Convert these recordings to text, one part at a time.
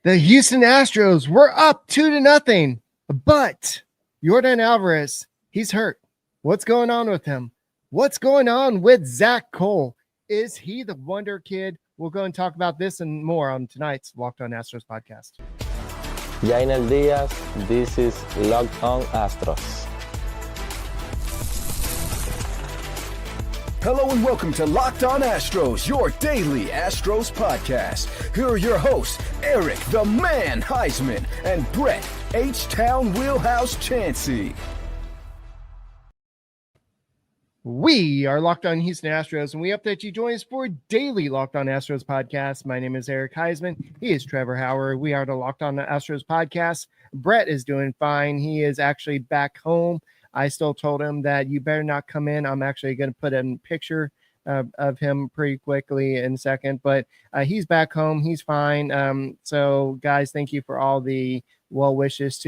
The Houston Astros were up 2-0, but Yordan Alvarez, he's hurt. What's going on with him? What's going on with Zach Cole? Is he the wonder kid? We'll go and talk about this and more on tonight's Locked On Astros podcast. Jainel Diaz, this is Locked On Astros. Hello and welcome to Locked On Astros, your daily Astros podcast. Here are your hosts, Eric the Man Huysman and Brett H-Town Wheelhouse Chansey. We are Locked On Houston Astros, and we update you. Join us for daily Locked On Astros podcast. My name is Eric Huysman. He is Trevor Howard. We are the Locked On Astros podcast. Brett is doing fine. He is actually back home. I still told him that you better not come in. I'm actually going to put a picture of him pretty quickly in a second, but he's back home. He's fine. So guys, thank you for all the well wishes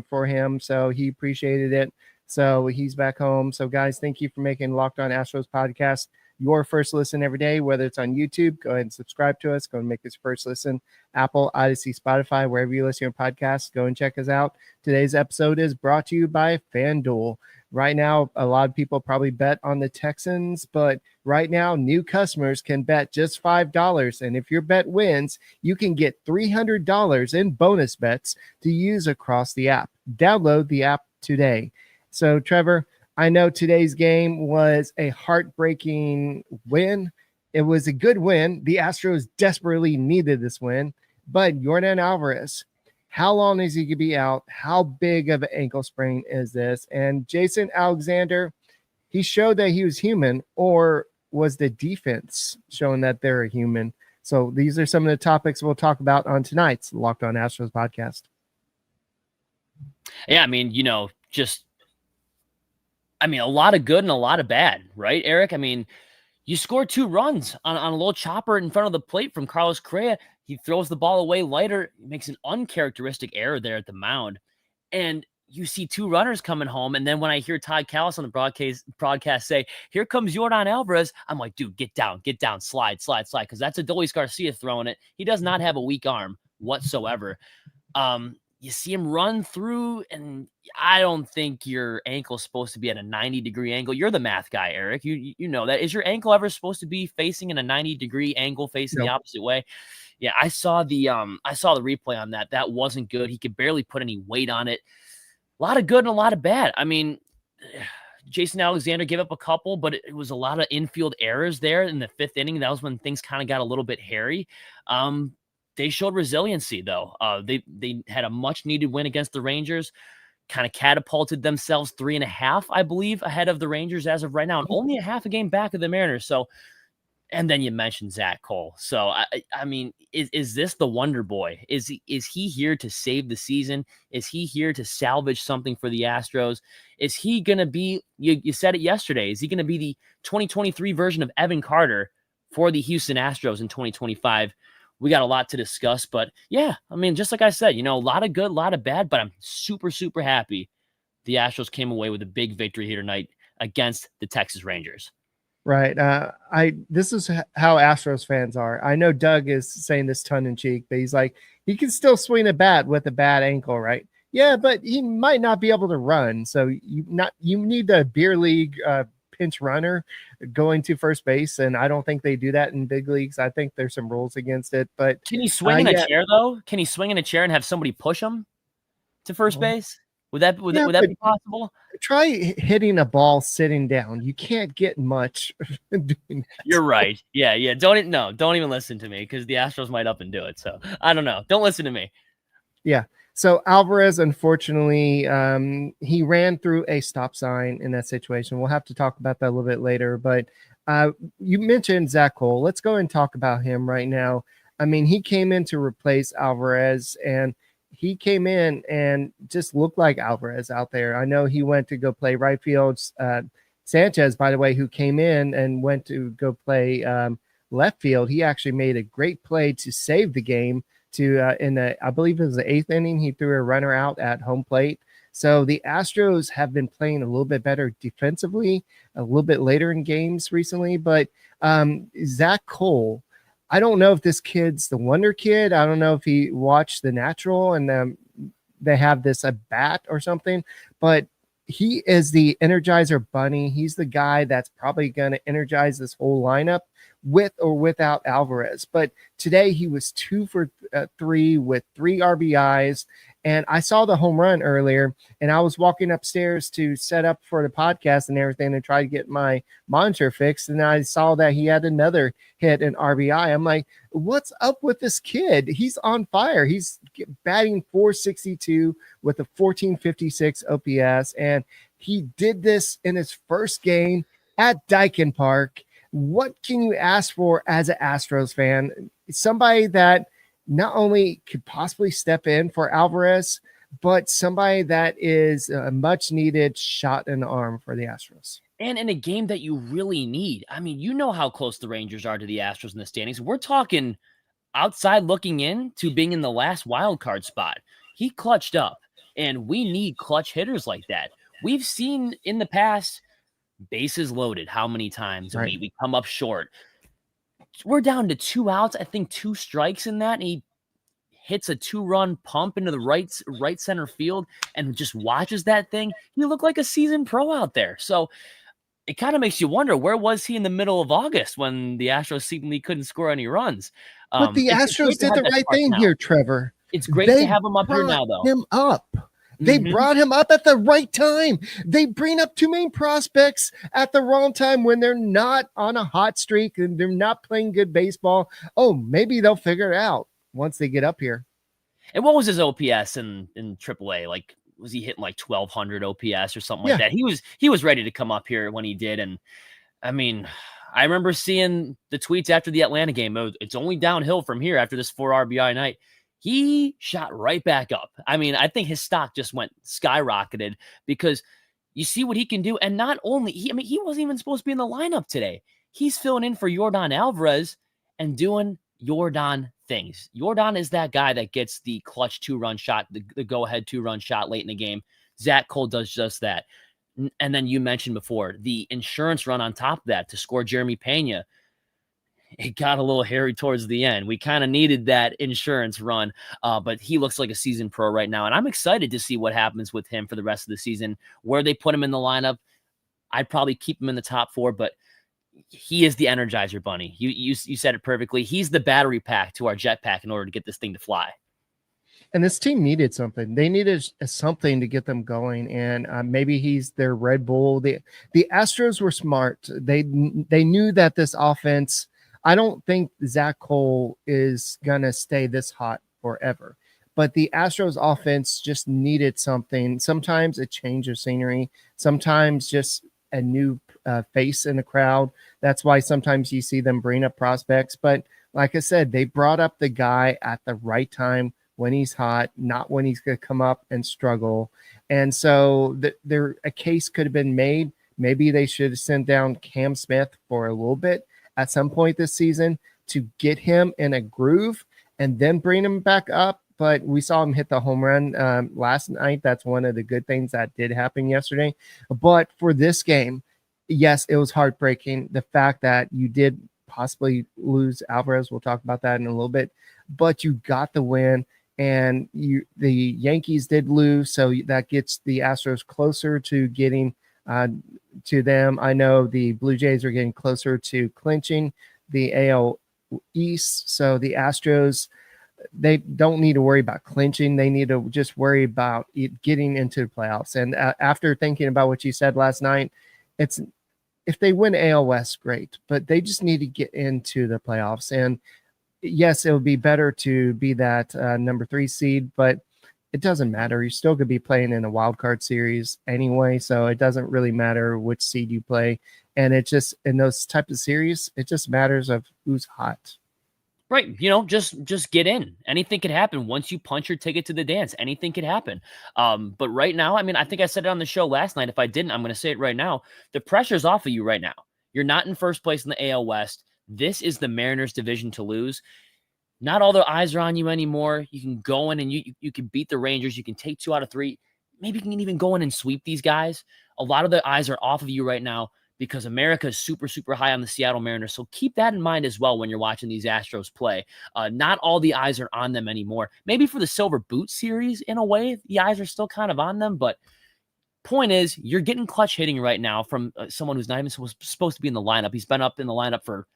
for him. So he appreciated it. So he's back home. So guys, thank you for making Locked On Astros podcast your first listen every day, whether it's on YouTube. Go ahead and subscribe to us. Go and make this first listen. Apple, Odyssey, Spotify, wherever you listen to your podcasts, go and check us out. Today's episode is brought to you by FanDuel. Right now, a lot of people probably bet on the Texans, but right now, new customers can bet just $5. And if your bet wins, you can get $300 in bonus bets to use across the app. Download the app today. So, Trevor, I know today's game was a heartbreaking win. It was a good win. The Astros desperately needed this win. But Yordan Alvarez, how long is he going to be out? How big of an ankle sprain is this? And Jason Alexander, he showed that he was human, or was the defense showing that they're a human? So these are some of the topics we'll talk about on tonight's Locked On Astros podcast. Yeah, a lot of good and a lot of bad, right, Eric? You score 2 runs on a little chopper in front of the plate from Carlos Correa. He throws the ball away lighter, makes an uncharacteristic error there at the mound. And you see 2 runners coming home. And then when I hear Todd Callis on the broadcast say, "Here comes Yordan Alvarez," I'm like, dude, get down, slide. Because that's Adolis Garcia throwing it. He does not have a weak arm whatsoever. You see him run through, and I don't think your ankle is supposed to be at a 90-degree angle. You're the math guy, Eric. You know that. Is your ankle ever supposed to be facing in a 90-degree angle, facing the opposite way? Yeah, I saw the replay on that. That wasn't good. He could barely put any weight on it. A lot of good and a lot of bad. Jason Alexander gave up a couple, but it was a lot of infield errors there in the 5th inning. That was when things kind of got a little bit hairy. They showed resiliency, though. They had a much-needed win against the Rangers, kind of catapulted themselves 3.5, I believe, ahead of the Rangers as of right now, and only a half a game back of the Mariners. So, and then you mentioned Zach Cole. So, is this the wonder boy? Is he here to save the season? Is he here to salvage something for the Astros? Is he going to be, you said it yesterday, is he going to be the 2023 version of Evan Carter for the Houston Astros in 2025? We got a lot to discuss, but yeah, just like I said, a lot of good, a lot of bad, but I'm super, super happy the Astros came away with a big victory here tonight against the Texas Rangers. Right. This is how Astros fans are. I know Doug is saying this tongue in cheek, but he's like, he can still swing a bat with a bad ankle, right? Yeah, but he might not be able to run. So you need the beer league pinch runner going to first base, and I don't think they do that in big leagues. I think there's some rules against it. But can he swing in a chair though? Can he swing in a chair and have somebody push him to first base? Would that be possible? Try hitting a ball sitting down. You can't get much doing that. You're right. Yeah. Don't even listen to me, because the Astros might up and do it. So I don't know. Don't listen to me. Yeah. So Alvarez, unfortunately, he ran through a stop sign in that situation. We'll have to talk about that a little bit later. But you mentioned Zach Cole. Let's go and talk about him right now. He came in to replace Alvarez, and he came in and just looked like Alvarez out there. I know he went to go play right field. Sanchez, by the way, who came in and went to go play left field, he actually made a great play to save the game. I believe it was the 8th inning, he threw a runner out at home plate. So the Astros have been playing a little bit better defensively, a little bit later in games recently. But Zach Cole, I don't know if this kid's the wonder kid. I don't know if he watched The Natural and they have this a bat or something, but he is the Energizer Bunny. He's the guy that's probably going to energize this whole lineup with or without Alvarez. But today he was 2 for 3 with 3 RBIs. And I saw the home run earlier, and I was walking upstairs to set up for the podcast and everything and try to get my monitor fixed. And I saw that he had another hit in RBI. I'm like, what's up with this kid? He's on fire. He's batting .462 with a 1456 OPS. And he did this in his first game at Dyken Park. What can you ask for as an Astros fan? Somebody that not only could possibly step in for Alvarez, but somebody that is a much needed shot in the arm for the Astros. And in a game that you really need. I mean, you know how close the Rangers are to the Astros in the standings. We're talking outside looking in to being in the last wild card spot. He clutched up, and we need clutch hitters like that. We've seen in the past bases loaded how many times Right. we come up short. We're down to 2 outs, I think 2 strikes in that, and he hits a 2-run pump into the right center field and just watches that thing. He looked like a seasoned pro out there. So it kind of makes you wonder, where was he in the middle of August when the Astros seemingly couldn't score any runs? But the It's great Astros to did have the that right spark thing now. here, Trevor. It's great to have him up here now, though. Him up. They Mhm. brought him up at the right time. They bring up too many prospects at the wrong time when they're not on a hot streak and they're not playing good baseball. Oh, maybe they'll figure it out once they get up here. And what was his OPS in AAA? Like, was he hitting like 1,200 OPS or something like that? He was ready to come up here when he did. And I mean, I remember seeing the tweets after the Atlanta game. It's only downhill from here after this 4 RBI night. He shot right back up. I mean, I think his stock just went skyrocketed because you see what he can do. And not only he wasn't even supposed to be in the lineup today. He's filling in for Yordan Alvarez and doing Yordan things. Yordan is that guy that gets the clutch 2-run shot, the go-ahead 2-run shot late in the game. Zach Cole does just that. And then you mentioned before the insurance run on top of that to score Jeremy Pena. It got a little hairy towards the end. We kind of needed that insurance run, but he looks like a seasoned pro right now. And I'm excited to see what happens with him for the rest of the season, where they put him in the lineup. I'd probably keep him in the top 4, but he is the Energizer Bunny. You said it perfectly. He's the battery pack to our jet pack in order to get this thing to fly. And this team needed something. They needed something to get them going. And maybe he's their Red Bull. The Astros were smart. They knew that this offense, I don't think Zach Cole is going to stay this hot forever. But the Astros offense just needed something. Sometimes a change of scenery. Sometimes just a new face in the crowd. That's why sometimes you see them bring up prospects. But like I said, they brought up the guy at the right time when he's hot, not when he's going to come up and struggle. And so a case could have been made. Maybe they should have sent down Cam Smith for a little bit at some point this season to get him in a groove and then bring him back up. But we saw him hit the home run last night. That's one of the good things that did happen yesterday. But for this game, yes, it was heartbreaking. The fact that you did possibly lose Alvarez, we'll talk about that in a little bit, but you got the win. And the Yankees did lose, so that gets the Astros closer to getting to them. I know the Blue Jays are getting closer to clinching the AL East, so the Astros, they don't need to worry about clinching. They need to just worry about getting into the playoffs. And after thinking about what you said last night, it's if they win AL West, great, but they just need to get into the playoffs. And yes, it would be better to be that number 3 seed, but it doesn't matter. You still could be playing in a wild card series anyway, so it doesn't really matter which seed you play. And it just, in those types of series, it just matters of who's hot. Right. Just get in. Anything could happen once you punch your ticket to the dance. Anything could happen. But right now, I mean, I think I said it on the show last night. If I didn't, I'm going to say it right now. The pressure's off of you right now. You're not in first place in the AL West. This is the Mariners division to lose. Not all the eyes are on you anymore. You can go in and you can beat the Rangers. You can take 2 out of 3. Maybe you can even go in and sweep these guys. A lot of the eyes are off of you right now. because America is super, super high on the Seattle Mariners. So keep that in mind as well when you're watching these Astros play. Not all the eyes are on them anymore. Maybe for the Silver Boot series, in a way, the eyes are still kind of on them. But point is, you're getting clutch hitting right now from someone who's not even supposed to be in the lineup. He's been up in the lineup for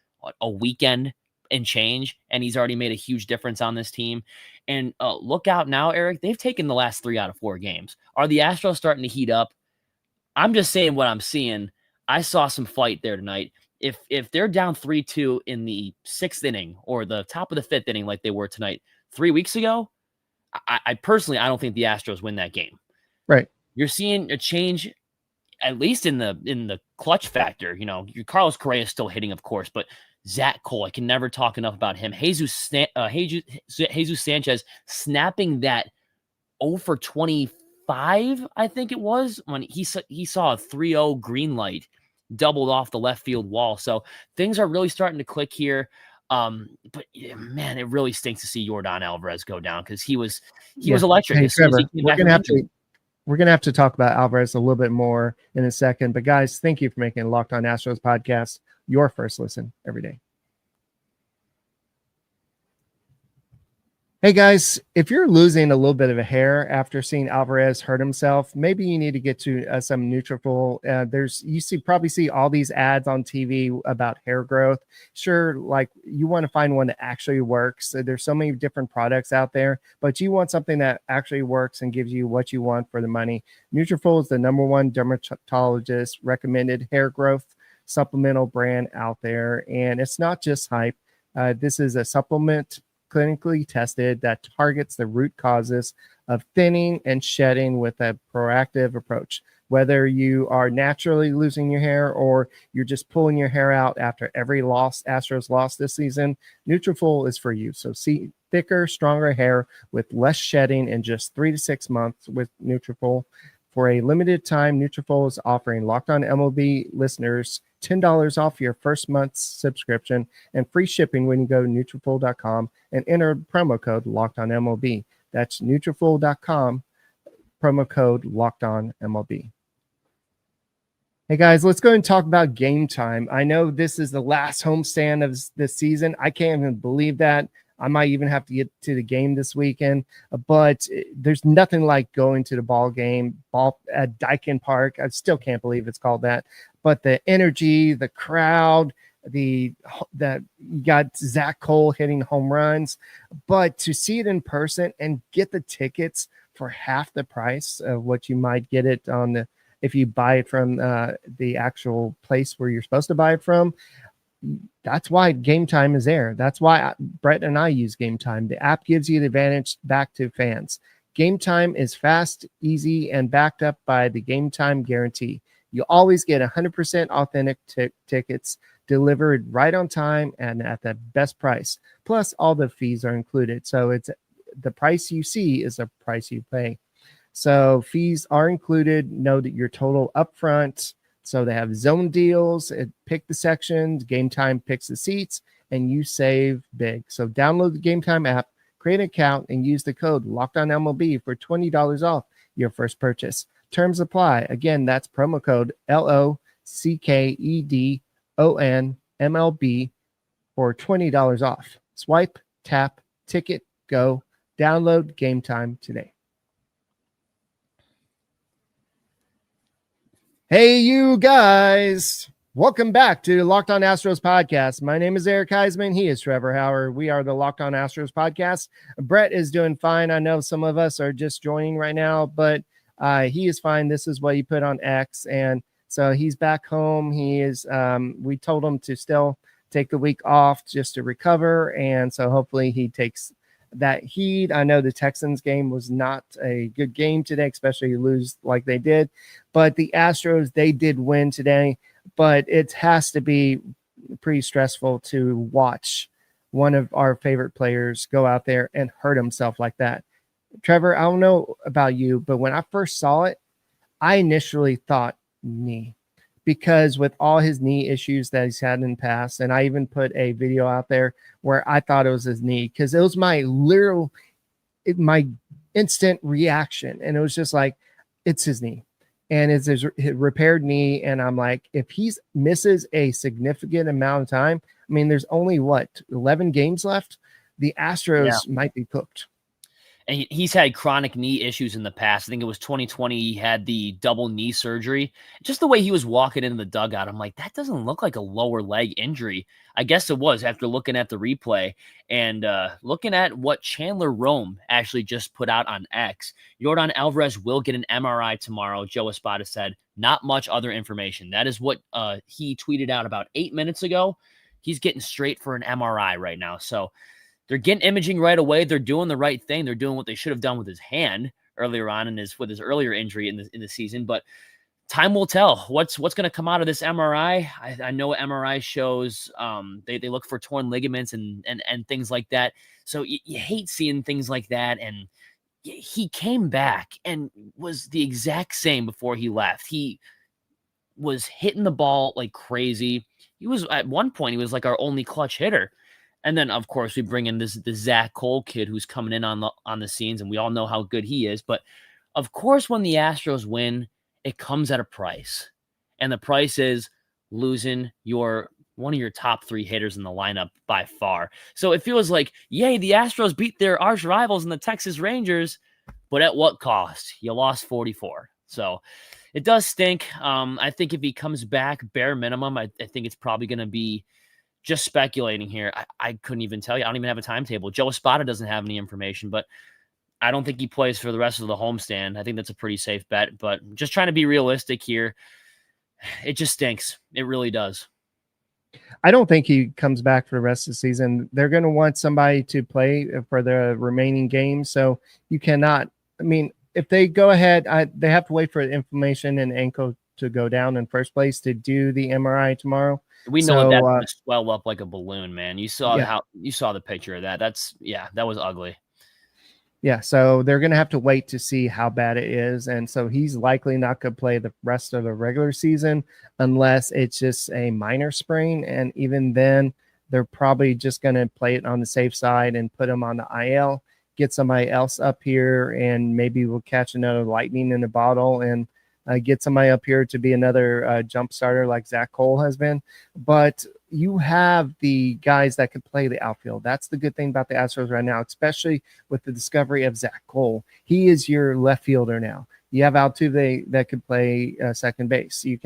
a weekend and change, and he's already made a huge difference on this team. And look out now, Eric. They've taken the last 3 out of 4 games. Are the Astros starting to heat up? I'm just saying what I'm seeing. I saw some fight there tonight. If they're down 3-2 in the 6th inning or the top of the 5th inning like they were tonight 3 weeks ago, I personally, I don't think the Astros win that game. Right. You're seeing a change, at least in the clutch factor. You know, your Carlos Correa is still hitting, of course, but Zach Cole, I can never talk enough about him. Jesus Sanchez snapping that 0 for 25, I think it was, when he saw a 3-0 green light doubled off the left field wall. So things are really starting to click here. But yeah, man, it really stinks to see Yordan Alvarez go down because he was electric. Hey, As soon as Trevor, he came back from injury. we're gonna have to talk about Alvarez a little bit more in a second. But guys, thank you for making Locked On Astros podcast your first listen every day. Hey guys, if you're losing a little bit of a hair after seeing Alvarez hurt himself, maybe you need to get to some Nutrafol. Probably see all these ads on TV about hair growth. Sure, like you want to find one that actually works. There's so many different products out there, but you want something that actually works and gives you what you want for the money. Nutrafol is the #1 dermatologist recommended hair growth supplemental brand out there, and it's not just hype. This is a supplement clinically tested that targets the root causes of thinning and shedding with a proactive approach. Whether you are naturally losing your hair or you're just pulling your hair out after every Astros loss this season, Nutrafol is for you. So see thicker, stronger hair with less shedding in just 3 to 6 months with Nutrafol. For a limited time, Nutrafol is offering Locked On MLB listeners $10 off your first month's subscription and free shipping when you go to Nutrafol.com and enter promo code Locked On MLB. That's Nutrafol.com, promo code Locked On MLB. Hey guys, let's go and talk about game time. I know this is the last homestand of this season. I can't even believe that. I might even have to get to the game this weekend, but there's nothing like going to the ball at Daikin Park. I still can't believe it's called that, but the energy, the crowd, that you got Zach Cole hitting home runs, but to see it in person and get the tickets for half the price of what you might get it if you buy it from the actual place where you're supposed to buy it from. That's why Game Time is there. That's why Brett and I use Game Time. The app gives you the advantage back to fans. Game Time is fast, easy, and backed up by the Game Time guarantee. You always get 100% authentic tickets delivered right on time and at the best price. Plus, all the fees are included. So it's the price you see is the price you pay. So fees are included. Know that your total upfront. So they have zone deals, pick the sections, Game Time picks the seats, and you save big. So download the Game Time app, create an account, and use the code LOCKEDONMLB for $20 off your first purchase. Terms apply. Again, that's promo code LOCKEDONMLB for $20 off. Swipe, tap, ticket, go. Download Game Time today. Hey, you guys. Welcome back to Locked On Astros podcast. My name is Eric Huysman. He is Trevor Howard. We are the Locked On Astros podcast. Brett is doing fine. I know some of us are just joining right now, but he is fine. This is what he put on X. And so he's back home. He is, we told him to still take the week off just to recover. And so hopefully he takes that heat. I know the Texans game was not a good game today, especially lose like they did, but the Astros, they did win today, but it has to be pretty stressful to watch one of our favorite players go out there and hurt himself like that. Trevor, I don't know about you, but when I first saw it, I initially thought knee, because with all his knee issues that he's had in the past, and I even put a video out there where I thought it was his knee, because it was my instant reaction. And it was just like, it's his knee. and it's his repaired knee. And I'm like, if he misses a significant amount of time, I mean, there's only 11 games left. The Astros might be cooked. And he's had chronic knee issues in the past. I think it was 2020. He had the double knee surgery. Just the way he was walking into the dugout, I'm like, that doesn't look like a lower leg injury. I guess it was after looking at the replay and looking at what Chandler Rome actually just put out on X. Yordan Alvarez will get an MRI tomorrow, Joe Espada said. Not much other information. That is what he tweeted out about 8 minutes ago. He's getting straight for an MRI right now. So they're getting imaging right away. They're doing the right thing. They're doing what they should have done with his hand earlier on with his earlier injury in the season. But time will tell what's going to come out of this MRI. I know MRI shows they look for torn ligaments and things like that. So you hate seeing things like that. And he came back and was the exact same before he left. He was hitting the ball like crazy. He was at one point, he was like our only clutch hitter. And then, of course, we bring in the Zach Cole kid who's coming in on the scenes, and we all know how good he is. But, of course, when the Astros win, it comes at a price. And the price is losing one of your top 3 hitters in the lineup by far. So it feels like, yay, the Astros beat their arch rivals in the Texas Rangers, but at what cost? You lost 44. So it does stink. I think if he comes back, bare minimum, I think it's probably going to be just speculating here. I couldn't even tell you. I don't even have a timetable. Joe Espada doesn't have any information, but I don't think he plays for the rest of the homestand. I think that's a pretty safe bet, but just trying to be realistic here. It just stinks. It really does. I don't think he comes back for the rest of the season. They're going to want somebody to play for the remaining games. So you cannot, I mean, if they go ahead, they have to wait for the inflammation and ankle to go down in first place to do the MRI tomorrow. We know that's going to swell up like a balloon, man. You saw the picture of that. That was ugly. Yeah, so they're going to have to wait to see how bad it is. And so he's likely not going to play the rest of the regular season unless it's just a minor sprain. And even then, they're probably just going to play it on the safe side and put him on the IL, get somebody else up here, and maybe we'll catch another lightning in a bottle and get somebody up here to be another jump starter like Zach Cole has been. But you have the guys that can play the outfield. That's the good thing about the Astros right now, especially with the discovery of Zach Cole. He is your left fielder now. You have Altuve that could play second base. You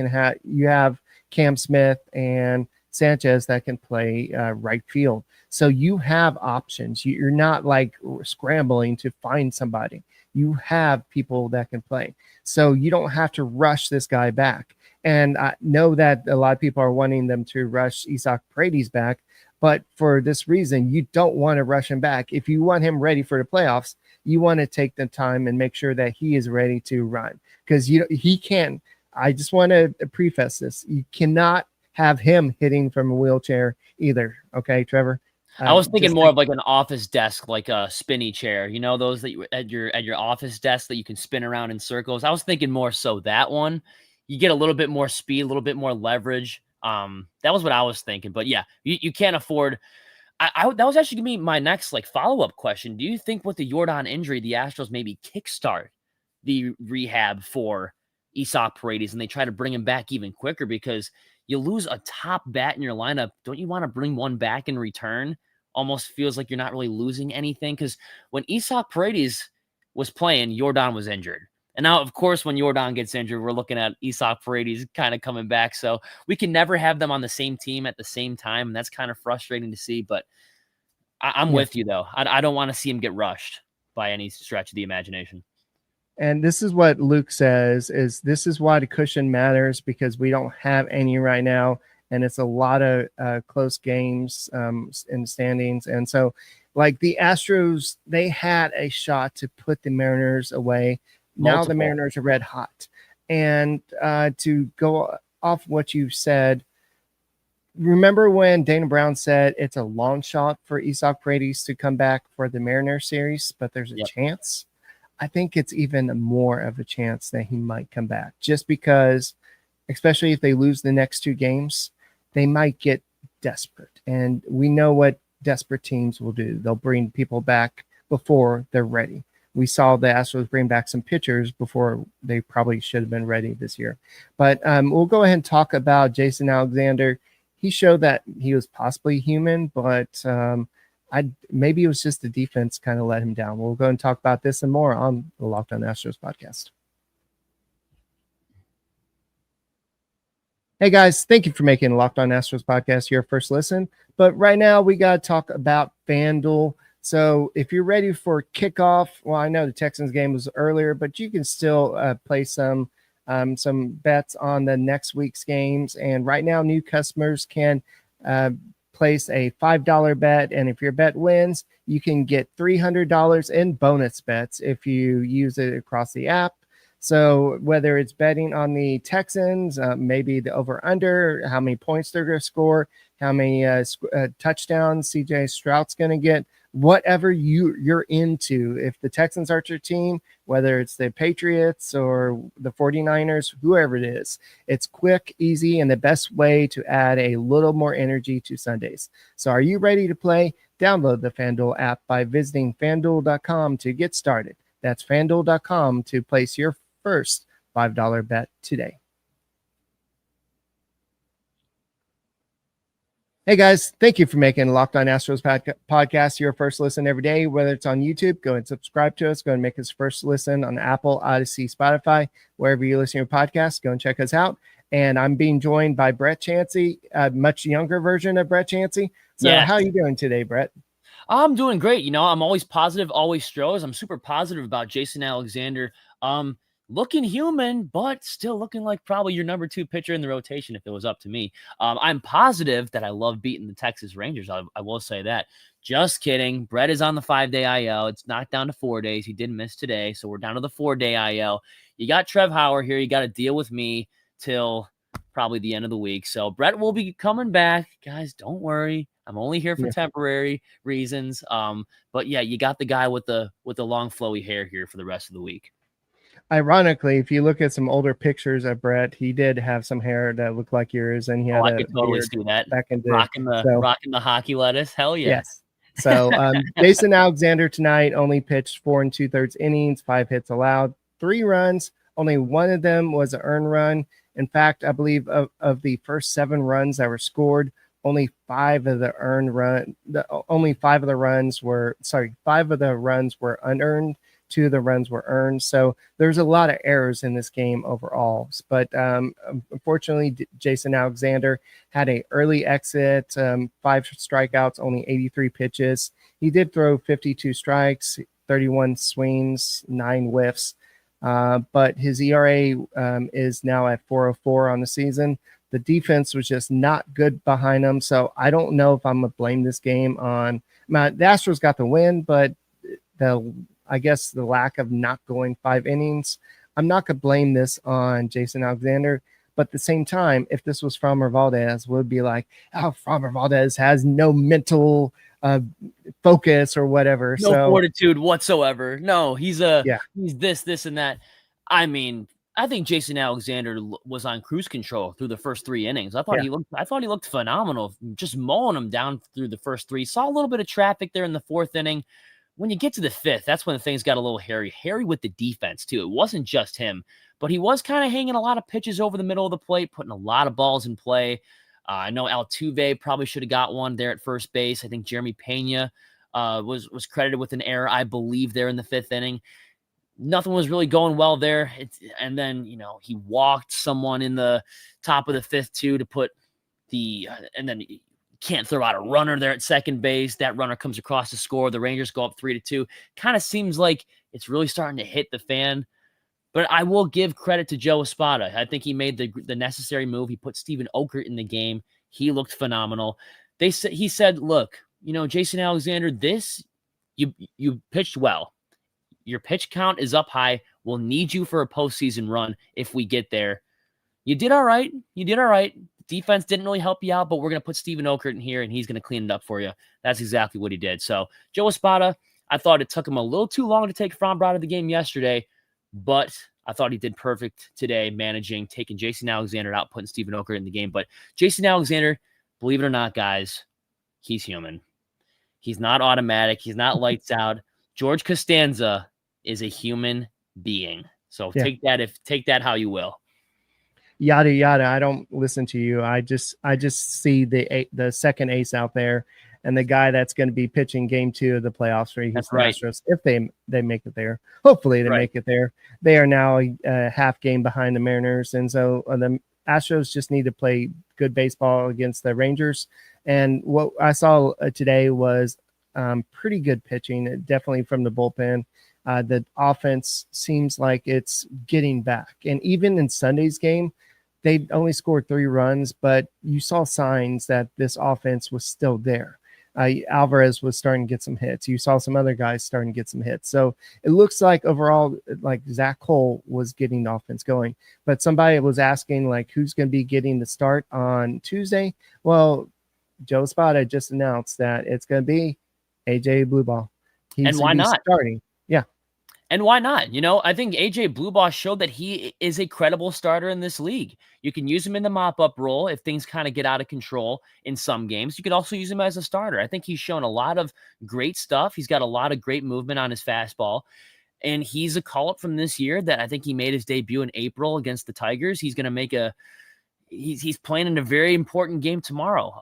have Cam Smith and Sanchez that can play right field. So you have options. You're not like scrambling to find somebody. You have people that can play. So you don't have to rush this guy back. And I know that a lot of people are wanting them to rush Isaac Paredes back, but for this reason, you don't want to rush him back. If you want him ready for the playoffs, you want to take the time and make sure that he is ready to run, because he can't. I just want to preface this. You cannot have him hitting from a wheelchair either. Okay, Trevor? I was thinking more of like an office desk, like a spinny chair. You know, those that you at your office desk that you can spin around in circles. I was thinking more so that one. You get a little bit more speed, a little bit more leverage. That was what I was thinking. But yeah, you can't afford. That was actually gonna be my next like follow-up question. Do you think with the Yordan injury, the Astros maybe kickstart the rehab for Isaac Paredes and they try to bring him back even quicker? Because you lose a top bat in your lineup. Don't you want to bring one back in return? Almost feels like you're not really losing anything, because when Isaac Paredes was playing, Yordan was injured. And now, of course, when Yordan gets injured, we're looking at Isaac Paredes kind of coming back. So we can never have them on the same team at the same time, and that's kind of frustrating to see. But I'm with you, though. I don't want to see him get rushed by any stretch of the imagination. And this is what Luke says, is this is why the cushion matters, because we don't have any right now. And it's a lot of close games in the standings. And so, like, the Astros, they had a shot to put the Mariners away. Now the Mariners are red hot. And to go off what you said, remember when Dana Brown said it's a long shot for Isaac Paredes to come back for the Mariners series, but there's a chance? I think it's even more of a chance that he might come back, just because, especially if they lose the next 2 games, they might get desperate. And we know what desperate teams will do. They'll bring people back before they're ready. we saw the Astros bring back some pitchers before they probably should have been ready this year. But we'll go ahead and talk about Jason Alexander. He showed that he was possibly human, but maybe it was just the defense kind of let him down. We'll go and talk about this and more on the Locked On Astros podcast. Hey guys, thank you for making the Locked On Astros podcast your first listen. But right now we got to talk about FanDuel. So if you're ready for kickoff, well, I know the Texans game was earlier, but you can still play some bets on the next week's games. And right now, new customers can place a $5 bet. And if your bet wins, you can get $300 in bonus bets if you use it across the app. So whether it's betting on the Texans, maybe the over-under, how many points they're going to score, how many touchdowns CJ Stroud's going to get, whatever you're into. If the Texans are your team, whether it's the Patriots or the 49ers, whoever it is, it's quick, easy, and the best way to add a little more energy to Sundays. So are you ready to play? Download the FanDuel app by visiting FanDuel.com to get started. That's FanDuel.com to place your first $5 bet today. Hey guys, thank you for making Locked On Astros podcast your first listen every day. Whether it's on YouTube, go and subscribe to us. Go and make us first listen on Apple, Odyssey, Spotify, wherever you listen to your podcast. Go and check us out. And I'm being joined by Brett Chansey, a much younger version of Brett Chansey. So Yes. How are you doing today, Brett? I'm doing great. You know, I'm always positive, always Stros. I'm super positive about Jason Alexander. Looking human, but still looking like probably your number 2 pitcher in the rotation if it was up to me. I'm positive that I love beating the Texas Rangers. I will say that. Just kidding. Brett is on the 5-day IL. It's knocked down to 4 days. He did miss today, so we're down to the 4-day IL. You got Trev Hauer here. You got to deal with me till probably the end of the week. So Brett will be coming back. Guys, don't worry. I'm only here for temporary reasons. But yeah, you got the guy with the long flowy hair here for the rest of the week. Ironically, if you look at some older pictures of Brett, he did have some hair that looked like yours, and he had I could totally see that. Back in the rocking the hockey lettuce. Hell yeah. Yes. So Jason Alexander tonight only pitched 4 2/3 innings, 5 hits allowed, 3 runs. Only one of them was an earned run. In fact, I believe of the first 7 runs that were scored, only 5 of the runs were unearned. 2 of the runs were earned. So there's a lot of errors in this game overall. But unfortunately, Jason Alexander had an early exit, 5 strikeouts, only 83 pitches. He did throw 52 strikes, 31 swings, 9 whiffs. But his ERA is now at 4.04 on the season. The defense was just not good behind him. So I don't know if I'm going to blame this game on the Astros got the win, but I guess the lack of not going 5 innings, I'm not going to blame this on Jason Alexander. But at the same time, if this was Framber Valdez, would be like, oh, Framber Valdez has no mental focus or whatever. No fortitude whatsoever. No, he's this and that. I mean, I think Jason Alexander was on cruise control through the first 3 innings. I thought he looked phenomenal, just mowing him down through the first 3. Saw a little bit of traffic there in the 4th inning. When you get to the 5th, that's when things got a little hairy with the defense too. It wasn't just him, but he was kind of hanging a lot of pitches over the middle of the plate, putting a lot of balls in play. I know Altuve probably should have got one there at first base. I think Jeremy Pena was credited with an error, I believe, there in the 5th inning. Nothing was really going well there. And then, he walked someone in the top of the 5th too to put and then can't throw out a runner there at second base. That runner comes across to score. The Rangers go up 3-2. Kind of seems like it's really starting to hit the fan. But I will give credit to Joe Espada. I think he made the necessary move. He put Steven Okert in the game. He looked phenomenal. He said, look, Jason Alexander, you pitched well. Your pitch count is up high. We'll need you for a postseason run if we get there. You did all right. Defense didn't really help you out, but we're going to put Steven Okert in here, and he's going to clean it up for you. That's exactly what he did. So Joe Espada, I thought it took him a little too long to take Framber out of the game yesterday, but I thought he did perfect today, taking Jason Alexander out, putting Steven Okert in the game. But Jason Alexander, believe it or not, guys, he's human. He's not automatic. He's not lights out. George Costanza is a human being. So Yeah. take that how you will. Yada yada. I don't listen to you. I just see the second ace out there, and the guy that's going to be pitching game 2 of the playoffs for Houston right. Astros if they make it there. Hopefully they Right. make it there. They are now a half game behind the Mariners, and so the Astros just need to play good baseball against the Rangers. And what I saw today was pretty good pitching, definitely from the bullpen. The offense seems like it's getting back, and even in Sunday's game, they only scored 3 runs, but you saw signs that this offense was still there. Alvarez was starting to get some hits. You saw some other guys starting to get some hits. So it looks like overall, like Zach Cole was getting the offense going. But somebody was asking, like, who's going to be getting the start on Tuesday? Well, Joe Espada just announced that it's going to be AJ Blubaugh. And why not? Starting. Yeah. And why not? I think AJ Blubaugh showed that he is a credible starter in this league. You can use him in the mop-up role if things kind of get out of control in some games. You can also use him as a starter. I think he's shown a lot of great stuff. He's got a lot of great movement on his fastball. And he's a call-up from this year that I think he made his debut in April against the Tigers. He's going to make he's playing in a very important game tomorrow.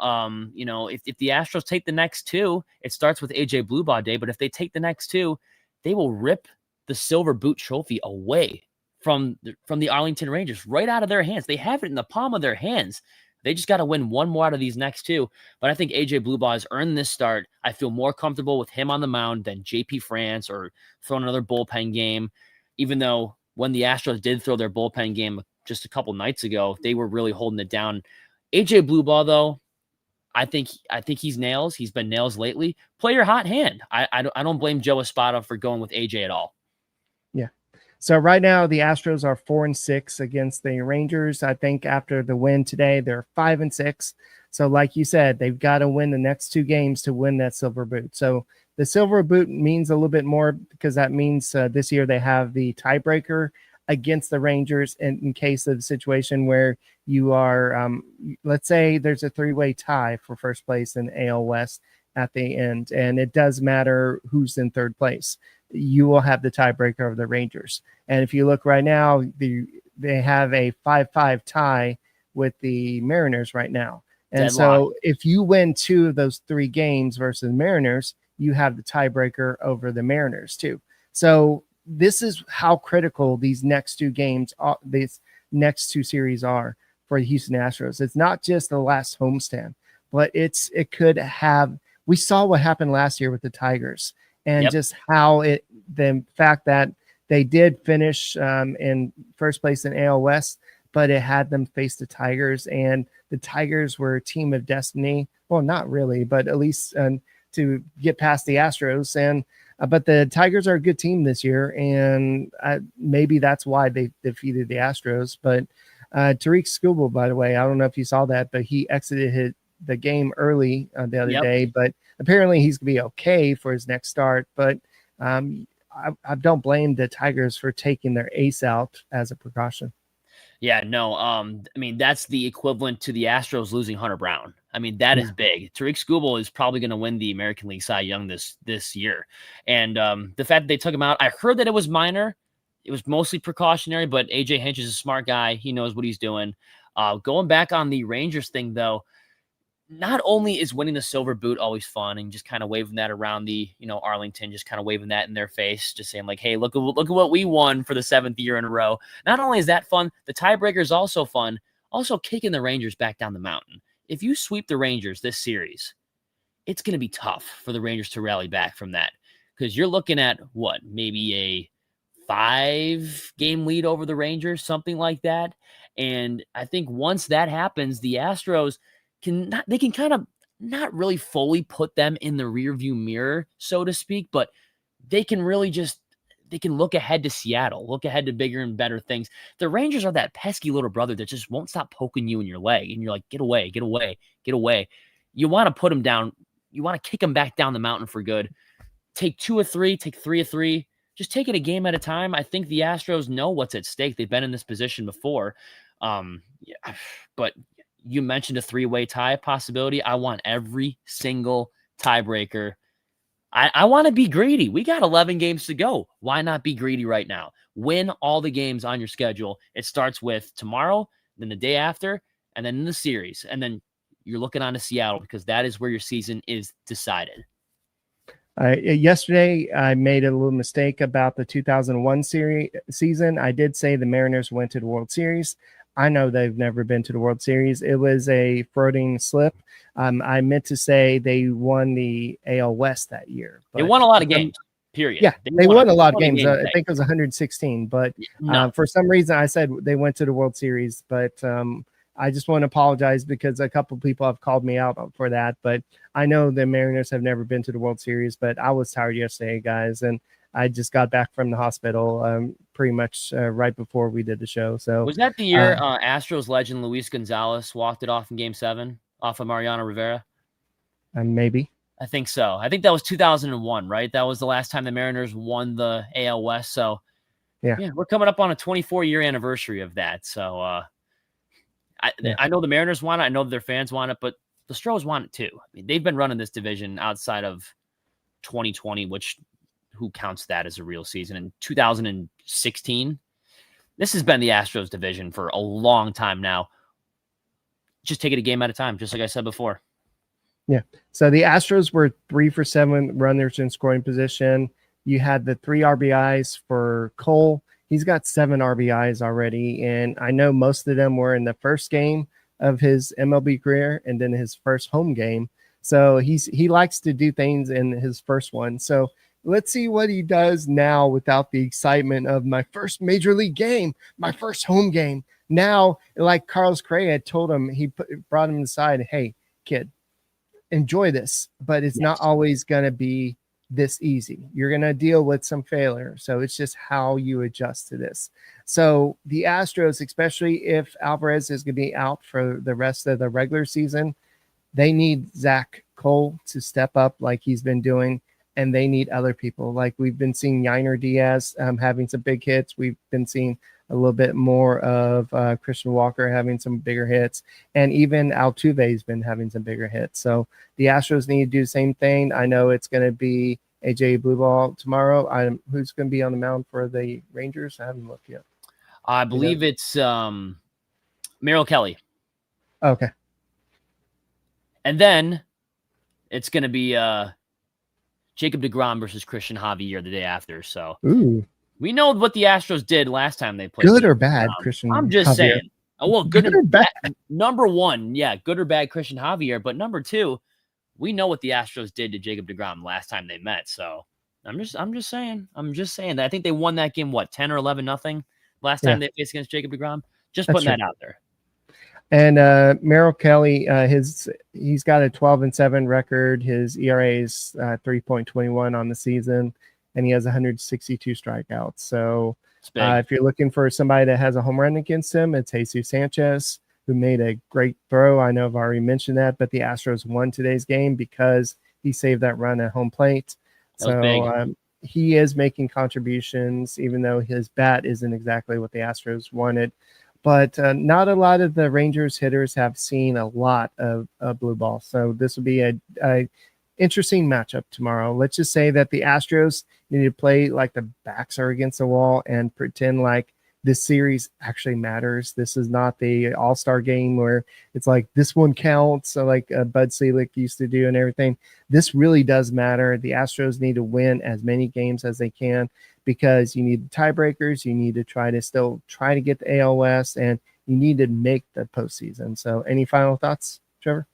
If the Astros take the next 2, it starts with AJ Blubaugh Day, but if they take the next 2, they will rip the Silver Boot trophy away from the Arlington Rangers right out of their hands. They have it in the palm of their hands. They just got to win 1 more out of these next 2. But I think AJ Blubaugh has earned this start. I feel more comfortable with him on the mound than JP France or throwing another bullpen game, even though when the Astros did throw their bullpen game just a couple nights ago, they were really holding it down. AJ Blubaugh, though, I think he's nails. He's been nails lately. Play your hot hand. I don't blame Joe Espada for going with AJ at all. Yeah. So right now the Astros are 4-6 against the Rangers. I think after the win today, they're 5-6. So like you said, they've got to win the next 2 games to win that Silver Boot. So the Silver Boot means a little bit more because that means this year they have the tiebreaker against the Rangers in case of the situation where you are, let's say there's a 3-way tie for first place in AL West at the end, and it does matter who's in third place. You will have the tiebreaker of the Rangers. And if you look right now, they have a 5-5 tie with the Mariners right now. And so if you win 2 of those 3 games versus the Mariners, you have the tiebreaker over the Mariners too. So this is how critical these next 2 games, these next 2 series are for the Houston Astros. It's not just the last homestand, but it could have, we saw what happened last year with the Tigers. And just how the fact that they did finish in first place in AL West, but it had them face the Tigers, and the Tigers were a team of destiny. Well, not really, but at least to get past the Astros. And but the Tigers are a good team this year, and maybe that's why they defeated the Astros. But Tariq Skubal, by the way, I don't know if you saw that, but he exited the game early the other day, but apparently he's gonna be okay for his next start. But I don't blame the Tigers for taking their ace out as a precaution. Yeah, no. I mean, that's the equivalent to the Astros losing Hunter Brown. I mean, that is big. Tariq Skubal is probably going to win the American League Cy Young this year. And the fact that they took him out, I heard that it was minor. It was mostly precautionary, but AJ Hinch is a smart guy. He knows what he's doing. Going back on the Rangers thing, though, not only is winning the Silver Boot always fun and just kind of waving that around the, Arlington, just kind of waving that in their face, just saying like, hey, look at what we won for the 7th year in a row. Not only is that fun, the tiebreaker is also fun. Also kicking the Rangers back down the mountain. If you sweep the Rangers this series, it's going to be tough for the Rangers to rally back from that, because you're looking at maybe a 5-game lead over the Rangers, something like that. And I think once that happens, the Astros can kind of not really fully put them in the rearview mirror, so to speak, but they can really they can look ahead to Seattle, look ahead to bigger and better things. The Rangers are that pesky little brother that just won't stop poking you in your leg. And you're like, get away, get away, get away. You want to put them down. You want to kick them back down the mountain for good. Take 2 of 3, take 3 of 3. Just take it a game at a time. I think the Astros know what's at stake. They've been in this position before. But you mentioned a 3-way tie possibility. I want every single tiebreaker I want to be greedy. We got 11 games to go. Why not be greedy right now? Win all the games on your schedule. It starts with tomorrow, then the day after, and then in the series. And then you're looking on to Seattle because that is where your season is decided. Yesterday, I made a little mistake about the 2001 season. I did say the Mariners went to the World Series. I know they've never been to the World Series. It was a floating slip. I meant to say they won the AL West that year. They won a lot of games, period. Yeah, they won a lot of games. I think it was 116. But for some reason, I said they went to the World Series. But I just want to apologize because a couple of people have called me out for that. But I know the Mariners have never been to the World Series. But I was tired yesterday, guys. And I just got back from the hospital pretty much right before we did the show. So was that the year Astros legend Luis Gonzalez walked it off in Game 7 off of Mariano Rivera? Maybe. I think so. I think that was 2001, right? That was the last time the Mariners won the AL West. So yeah, we're coming up on a 24-year anniversary of that. So I know the Mariners want it. I know their fans want it, but the Astros want it too. I mean, they've been running this division outside of 2020, which who counts that as a real season? In 2016, this has been the Astros division for a long time now. Just take it a game at a time, just like I said before. Yeah. So the Astros were 3 for 7 runners in scoring position. You had the 3 RBIs for Cole. He's got 7 RBIs already. And I know most of them were in the first game of his MLB career and then his first home game. So he likes to do things in his first one. So let's see what he does now without the excitement of my first major league game, my first home game. Now, like Carlos Correa told him, brought him aside. Hey, kid, enjoy this, but it's not always going to be this easy. You're going to deal with some failure. So it's just how you adjust to this. So the Astros, especially if Alvarez is going to be out for the rest of the regular season, they need Zach Cole to step up like he's been doing. And they need other people. Like we've been seeing Yordan Diaz having some big hits. We've been seeing a little bit more of Christian Walker having some bigger hits. And even Altuve's been having some bigger hits. So the Astros need to do the same thing. I know it's going to be AJ Blubaugh tomorrow. Who's going to be on the mound for the Rangers? I haven't looked yet. I believe it's Merrill Kelly. Okay. And then it's going to be Jacob deGrom versus Christian Javier the day after. So we know what the Astros did last time they played. Good or bad, Christian I'm just Javier. saying. Well, good or bad. Number one, good or bad Christian Javier. But number two, we know what the Astros did to Jacob deGrom last time they met. So I'm just saying that I think they won that game, 10 or 11-0 last time they faced against Jacob deGrom. Just putting that out there. And Merrill Kelly, he's got a 12-7 record. His ERA is 3.21 on the season, and he has 162 strikeouts. So if you're looking for somebody that has a home run against him, it's Jesus Sanchez, who made a great throw. I know I've already mentioned that, but the Astros won today's game because he saved that run at home plate. So he is making contributions, even though his bat isn't exactly what the Astros wanted. But not a lot of the Rangers hitters have seen a lot of Blubaugh. So this will be a interesting matchup tomorrow. Let's just say that the Astros need to play like the backs are against the wall and pretend like this series actually matters. This is not the all-star game where it's like this one counts, so like Bud Selig used to do and everything. This really does matter. The Astros need to win as many games as they can, because you need the tiebreakers. You need to try to get the AL West, and you need to make the postseason. So any final thoughts, Trevor?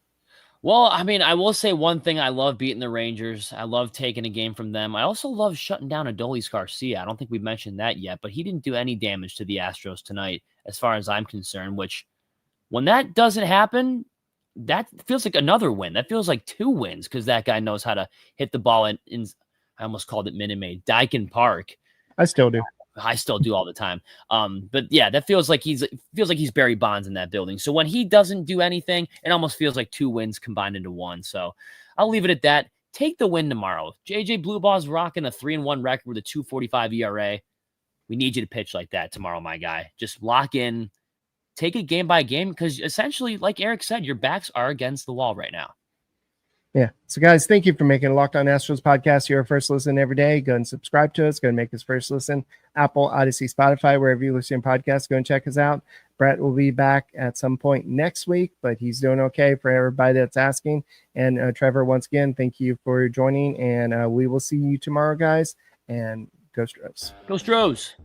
Well, I mean, I will say one thing. I love beating the Rangers. I love taking a game from them. I also love shutting down Adolis Garcia. I don't think we've mentioned that yet, but he didn't do any damage to the Astros tonight, as far as I'm concerned, which when that doesn't happen, that feels like another win. That feels like 2 wins, because that guy knows how to hit the ball in I almost called it Minute Maid, Daikin Park. I still do. I still do all the time. But yeah, that feels like he's Barry Bonds in that building. So when he doesn't do anything, it almost feels like 2 wins combined into one. So I'll leave it at that. Take the win tomorrow. JJ Blubaugh's rocking a 3-1 record with a 2.45 ERA. We need you to pitch like that tomorrow, my guy. Just lock in, take it game by game, because essentially, like Eric said, your backs are against the wall right now. Yeah. So, guys, thank you for making Locked On Astros podcast your first listen every day. Go and subscribe to us. Go and make us first listen. Apple, Odyssey, Spotify, wherever you listen to podcasts, go and check us out. Brett will be back at some point next week, but he's doing okay for everybody that's asking. And Trevor, once again, thank you for joining. And we will see you tomorrow, guys. And go Stros. Go Stros.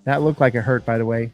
That looked like it hurt, by the way.